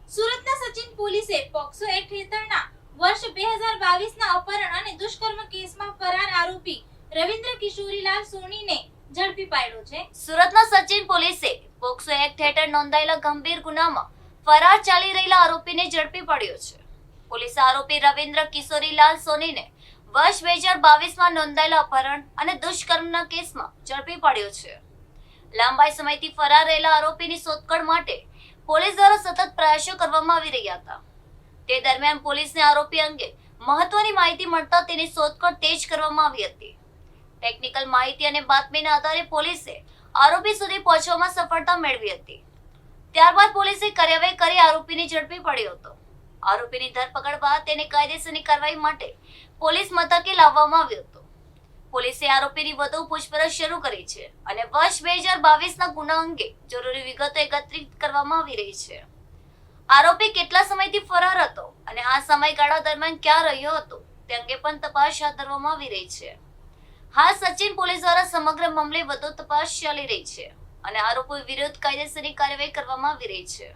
સુરતના સચિન પોલીસે POCSO act હેઠળના વર્ષ 2022ના અપહરણ અને દુષ્કર્મ કેસમાં ફરાર આરોપી રવિન્દ્ર કિશોરીલાલ સોનીને ઝડપી પાડ્યો છે. સુરતના સચિન પોલીસે પોક્સો એક્ટ હેઠળ નોંધાયેલા ગંભીર ગુનામાં ફરાર ચાલી રહેલા આરોપીને ઝડપી પાડ્યો છે. પોલીસે આરોપી રવિન્દ્ર કિશોરીલાલ સોનીને વર્ષ 2022માં નોંધાયેલા અપહરણ અને દુષ્કર્મના કેસમાં ઝડપી પાડ્યો છે. લાંબા સમયથી ફરાર રહેલા આરોપીની શોધખોળ માટે પોલીસ દ્વારા સતત પ્રયાસો કરવામાં આવી રહ્યા હતા. તે દરમિયાન પોલીસને આરોપી અંગે મહત્વની માહિતી મળતા તેની શોધખોળ તેજ કરવામાં આવી હતી. ટેકનિકલ માહિતી અને બાતમીના આધારે પોલીસે આરોપી સુધી પહોંચવામાં સફળતા મેળવી હતી. ત્યારબાદ પોલીસે કાર્યવાહી કરી આરોપીને ઝડપી પડ્યો હતો. આરોપીની ધરપકડ બાદ તેને કાયદેસરની કાર્યવાહી માટે પોલીસ મથકે લાવવામાં આવ્યો હતો. પોલીસે આરોપીની વધુ પૂછપરછ શરૂ કરી છે અને વર્ષ 2022ના ગુના અંગે જરૂરી વિગતો એકત્રિત કરવામાં આવી રહી છે. આરોપી કેટલા સમયથી ફરાર હતો અને આ સમયગાળા દરમિયાન ક્યાં રહ્યો હતો તે અંગે પણ તપાસ હાથ ધરવામાં આવી રહી છે. હાલ સચિન પોલીસ દ્વારા સમગ્ર મામલે વધુ તપાસ ચાલી રહી છે અને આરોપી વિરુદ્ધ કાયદેસરની કાર્યવાહી કરવામાં આવી રહી છે.